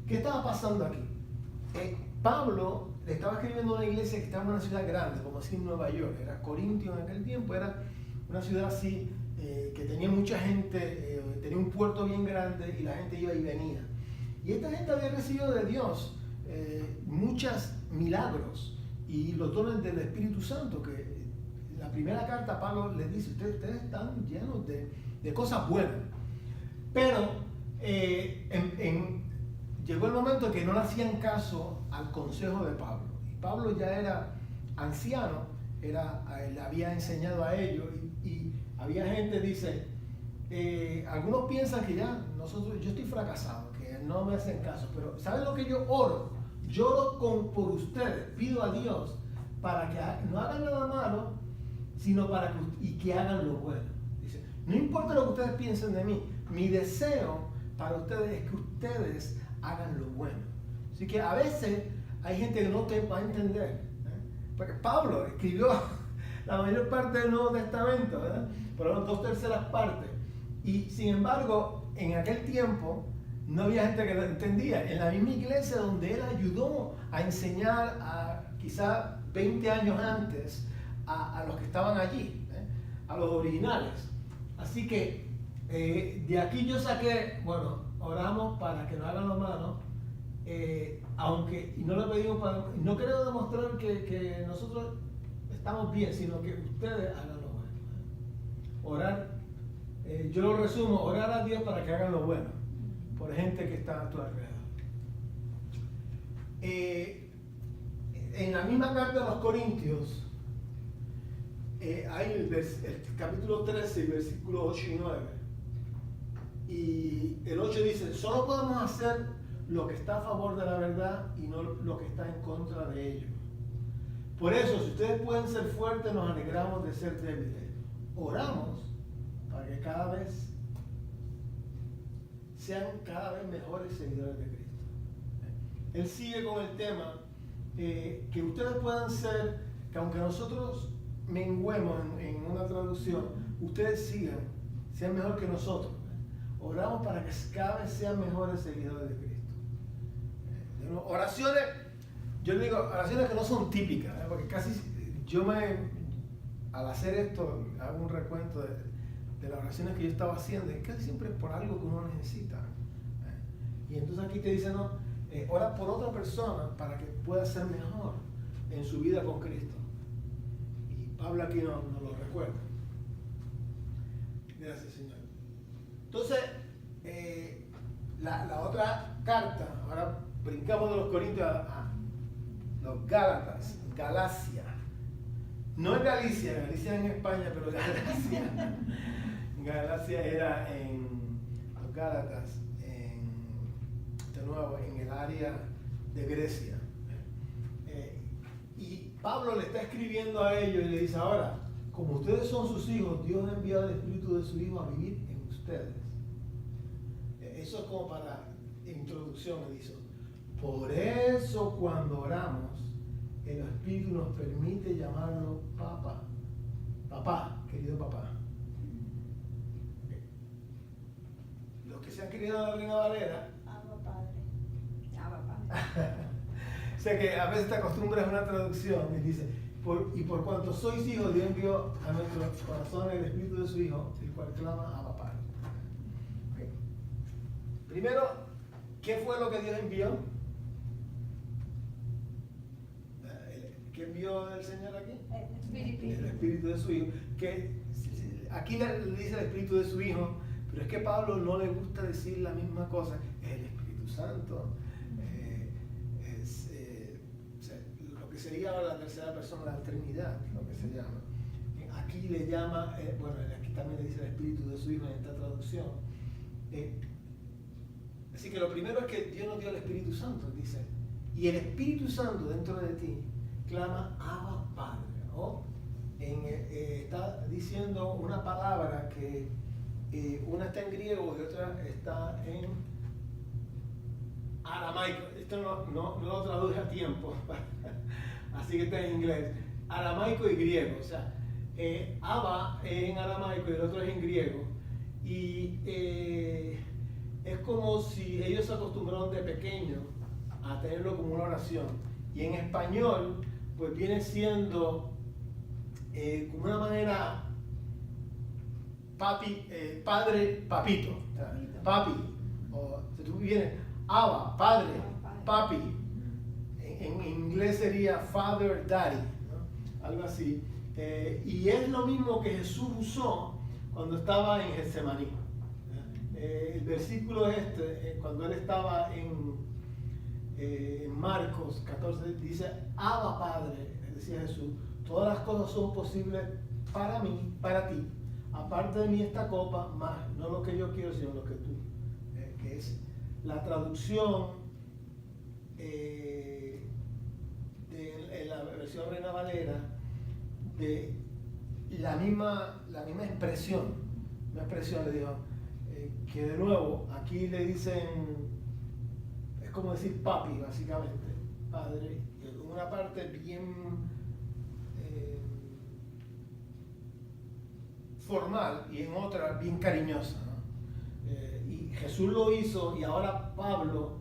¿Qué estaba pasando aquí? Pablo le estaba escribiendo a una iglesia que estaba en una ciudad grande, como así en Nueva York, era Corintio en aquel tiempo, era una ciudad así que tenía mucha gente, tenía un puerto bien grande y la gente iba y venía. Y esta gente había recibido de Dios muchos milagros y los dones del Espíritu Santo, que en la primera carta Pablo les dice, ustedes están llenos de cosas buenas. Pero llegó el momento que no le hacían caso al consejo de Pablo. Y Pablo ya era anciano, le había enseñado a ellos y había gente, dice, algunos piensan que ya yo estoy fracasado, que no me hacen caso, pero ¿saben lo que yo oro? Lloro por ustedes, pido a Dios para que no hagan nada malo, sino que hagan lo bueno. Dice, no importa lo que ustedes piensen de mí, mi deseo para ustedes es que ustedes hagan lo bueno. Así que a veces hay gente que no te va a entender, porque Pablo escribió la mayor parte del Nuevo Testamento, ¿verdad? Por lo menos 2/3 partes. Y sin embargo, en aquel tiempo no había gente que lo entendía. En la misma iglesia donde él ayudó a enseñar quizá 20 años antes a los que estaban allí, a los originales. Así que de aquí yo saqué, bueno, oramos para que no hagan lo malo, y no lo pedimos no queremos demostrar que nosotros estamos bien, sino que ustedes hagan lo bueno. Orar, yo lo resumo, orar a Dios para que hagan lo bueno, por gente que está a tu alrededor. En la misma carta a los Corintios, hay el capítulo 13, versículos 8 y 9. Y el 8 dice, solo podemos hacer lo que está a favor de la verdad y no lo que está en contra de ello. Por eso, si ustedes pueden ser fuertes, nos alegramos de ser débiles. Oramos para que sean cada vez mejores seguidores de Cristo. Él sigue con el tema que ustedes puedan ser, que aunque nosotros menguemos en una traducción, ustedes sean mejor que nosotros. Oramos para que cada vez sean mejores seguidores de Cristo. Oraciones, yo le digo, oraciones que no son típicas, porque casi al hacer esto, hago un recuento de las oraciones que yo estaba haciendo, y casi siempre es por algo que uno necesita. Y entonces aquí te dicen, no, ora por otra persona para que pueda ser mejor en su vida con Cristo. Y Pablo aquí nos lo recuerda. Gracias, Señor. Entonces, la otra carta, ahora brincamos de los Corintios a los Gálatas, Galacia. No es Galicia en España, pero Galacia. Galacia era en los Gálatas, de nuevo, en el área de Grecia. Y Pablo le está escribiendo a ellos y le dice, ahora, como ustedes son sus hijos, Dios ha enviado el Espíritu de su Hijo a vivir en ustedes. ustedes. Eso es como para introducción, me dice. Por eso cuando oramos, el Espíritu nos permite llamarlo papá. Papá, querido papá. Los que se han criado en la Reina Valera, Abba Padre. Abba Padre. o sea que a veces te acostumbras a una traducción y dice, y por cuanto sois hijos, Dios envió a nuestros corazones el Espíritu de su Hijo, el cual clama Abba Padre. Okay. Primero, ¿qué fue lo que Dios envió? ¿Qué envió el Señor aquí? El Espíritu de su Hijo. Que aquí le dice el Espíritu de su Hijo, pero es que a Pablo no le gusta decir la misma cosa. Es el Espíritu Santo. O sea, lo que sería la tercera persona de la Trinidad, lo que se llama. Aquí le llama, bueno, aquí también le dice el Espíritu de su Hijo en esta traducción. Así que lo primero es que Dios nos dio el Espíritu Santo, dice. Y el Espíritu Santo dentro de ti clama Abba Padre. ¿No? Está diciendo una palabra que una está en griego y otra está en aramaico. Esto no lo traduje a tiempo, así que está en inglés. Aramaico y griego. O sea, Abba es en aramaico y el otro es en griego. Y es como si ellos se acostumbraron de pequeño a tenerlo como una oración. Y en español, pues viene siendo como una manera padre, papito, papi, o si tú vienes, Abba, padre, papi, en inglés sería father, daddy, ¿no? Algo así. Y es lo mismo que Jesús usó cuando estaba en Getsemaní. El versículo cuando él estaba en Marcos 14, dice, Abba Padre, decía Jesús, todas las cosas son posibles para mí, para ti. Aparte de mí esta copa, más, no lo que yo quiero, sino lo que tú. Que es la traducción en la versión Reina Valera de la misma expresión. Una expresión, le digo, que de nuevo, aquí le dicen, es como decir papi, básicamente, padre, en una parte bien formal y en otra bien cariñosa, ¿no? Y Jesús lo hizo y ahora Pablo,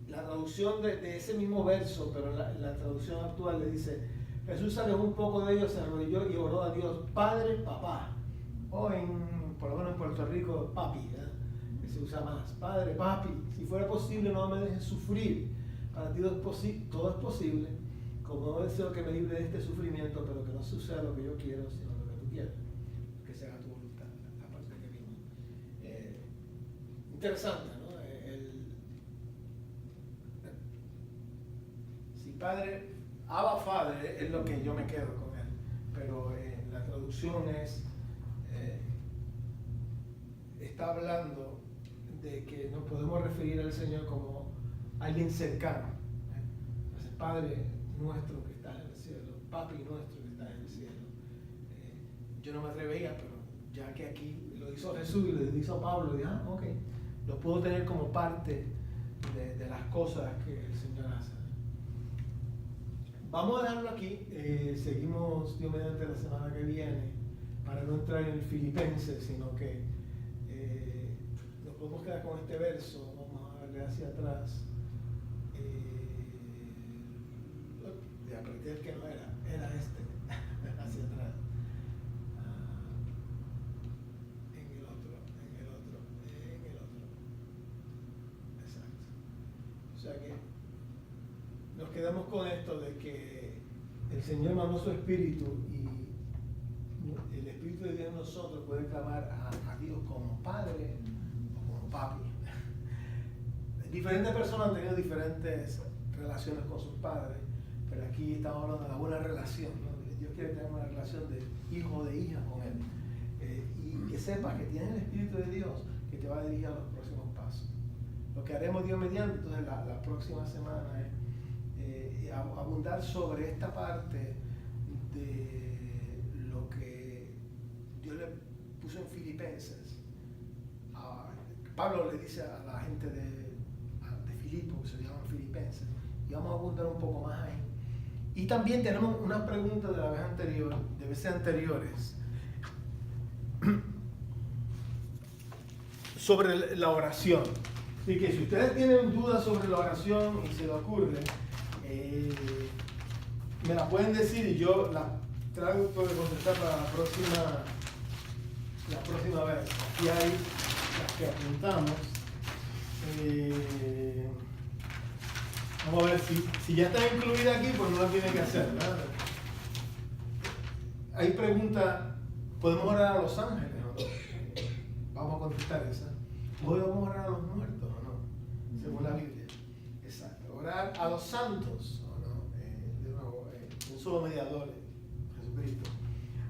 la traducción de ese mismo verso, pero la traducción actual le dice, Jesús se alejó un poco de ellos, se arrodilló y oró a Dios, Padre, Papá, o por lo menos en Puerto Rico, Papi, ¿eh? Que se usa más, Padre, Papi, si fuera posible no me dejes sufrir, para ti todo es posible, como no deseo que me libre de este sufrimiento, pero que no suceda lo que yo quiero, sino lo que tú quieres, que se haga tu voluntad, la parte que vimos. Interesante, ¿no? Si Padre, Abba Father es lo que yo me quedo con él, pero la traducción está hablando de que nos podemos referir al Señor como alguien cercano. Entonces, Padre nuestro que estás en el cielo, Papi nuestro que estás en el cielo. Yo no me atrevía, pero ya que aquí lo hizo Jesús y lo hizo Pablo, dije, ok, lo puedo tener como parte de las cosas que el Señor hace. Vamos a dejarlo aquí, seguimos Dios mediante la semana que viene, para no entrar en el Filipenses, sino que nos podemos quedar con este verso, vamos a darle hacia atrás. De aprender que no era este, hacia atrás. En el otro. Exacto. O sea que nos quedamos con esto de que el Señor mandó su Espíritu y el Espíritu de Dios en nosotros puede clamar a Dios como Padre o como Papi. Diferentes personas han tenido diferentes relaciones con sus padres, pero aquí estamos hablando de una buena relación, ¿no? Dios quiere tener una relación de hijo o de hija con Él. Y que sepas que tienes el Espíritu de Dios que te va a dirigir a los próximos pasos. Lo que haremos Dios mediante, entonces la próxima semana es abundar sobre esta parte de lo que Dios le puso en Filipenses. Pablo le dice a la gente de Filipo, que se llaman Filipenses, y vamos a apuntar un poco más ahí. Y también tenemos una pregunta de la vez anterior, de veces anteriores, sobre la oración. Así que si ustedes tienen dudas sobre la oración y se les ocurre, me la pueden decir y yo la traigo para contestar para la próxima vez. Aquí hay las que apuntamos. Vamos a ver si ya está incluida aquí, pues no la tienen que hacer, ¿verdad? Hay preguntas, ¿podemos orar a los ángeles o no? Vamos a contestar esa. ¿Hoy vamos a orar a los muertos o no? Según la Biblia. Exacto. Orar a los santos o no. De nuevo, un solo mediador, Jesucristo.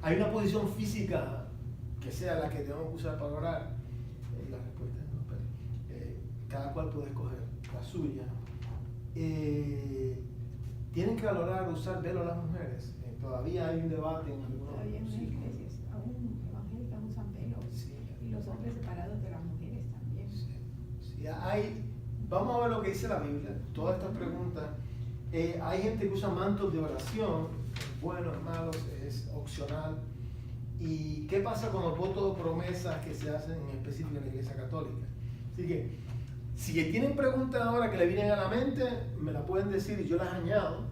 ¿Hay una posición física que sea la que tenemos que usar para orar? La respuesta es no, pero cada cual puede escoger la suya. Tienen que valorar usar velo a las mujeres. Todavía hay un debate en algunos. Todavía en las iglesias, aún evangélicas usan velos, Sí. y los hombres separados de las mujeres también. Sí. Sí, vamos a ver lo que dice la Biblia. Todas estas preguntas. Hay gente que usa mantos de oración. Es bueno, es malo, es opcional. ¿Y qué pasa con los votos de promesas que se hacen en específico en la Iglesia Católica? Así que, si tienen preguntas ahora que le vienen a la mente, me la pueden decir y yo las añado.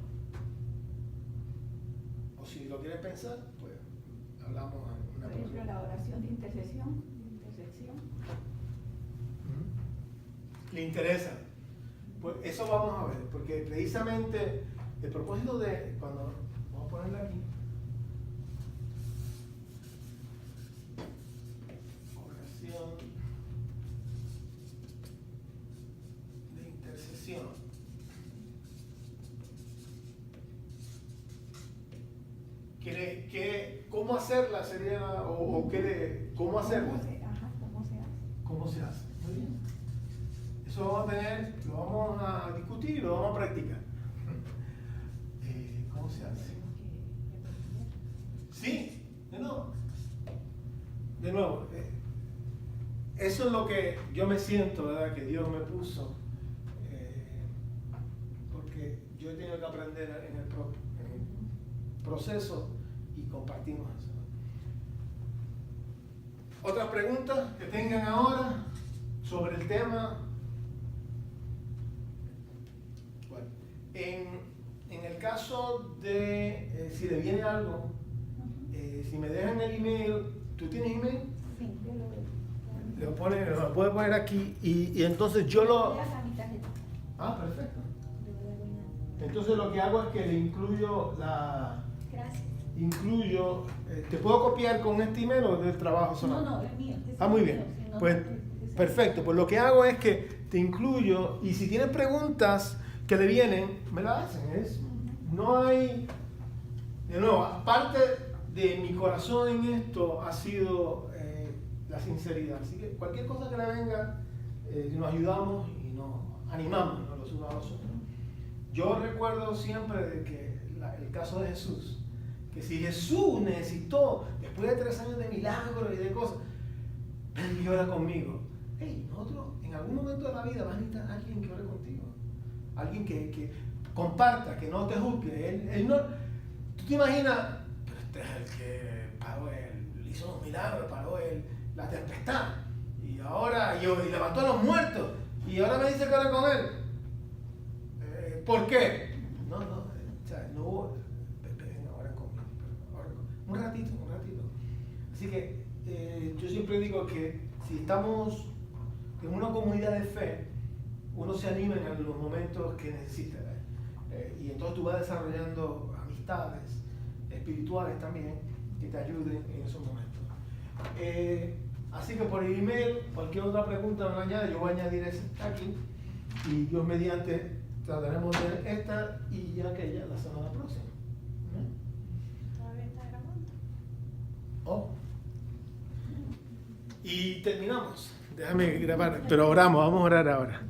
O si lo quieren pensar, pues hablamos en una Por ejemplo, próxima. la oración de intersección. ¿Le interesa? Pues eso vamos a ver, porque precisamente el propósito de, cuando, vamos a ponerla aquí, oración de intercesión. ¿Cómo hacerla sería, o cómo hacerla? ¿Cómo se hace? Muy bien. Eso lo vamos a discutir y lo vamos a practicar. ¿Cómo se hace? Sí, de nuevo, eso es lo que yo me siento, ¿verdad? Que Dios me puso, porque yo he tenido que aprender en el proceso y compartimos eso. ¿Otras preguntas que tengan ahora sobre el tema? Bueno, en el caso de si le viene algo, si me dejan el email, ¿tú tienes email? Sí, yo lo veo. Lo puede poner aquí y entonces yo lo... Mi tarjeta. Ah, perfecto. Le voy a arruinar. Entonces lo que hago es que le incluyo Gracias. ¿te puedo copiar con este email o del trabajo sonado? No, el mío. Ah, muy bien. Pues perfecto. Pues lo que hago es que te incluyo y si tienes preguntas que le vienen, me las hacen. No hay, de nuevo, aparte de mi corazón en esto ha sido la sinceridad. Así que cualquier cosa que le venga, nos ayudamos y nos animamos, ¿no? Los unos a los otros. Yo recuerdo siempre de que el caso de Jesús, que si Jesús necesitó, después de 3 años de milagros y de cosas, ven y ora conmigo. Hey, nosotros en algún momento de la vida vas a necesitar a alguien que ore contigo. Alguien que comparta, que no te juzgue. Él no, tú te imaginas, pero este es el que paró hizo los milagros, paró la tempestad. Y ahora, y levantó a los muertos. Y ahora me dice que ore con él. ¿Por qué? No hubo. Ahora conmigo. Un ratito. Así que yo siempre digo que si estamos en una comunidad de fe, uno se anima en los momentos que necesita. Y entonces tú vas desarrollando amistades espirituales también que te ayuden en esos momentos. Así que por el email, cualquier otra pregunta me añade, yo voy a añadir esta aquí y Dios mediante trataremos de esta y aquella la semana próxima. ¿Todavía está grabando? Oh. Y terminamos. Déjame grabar, pero oramos, vamos a orar ahora.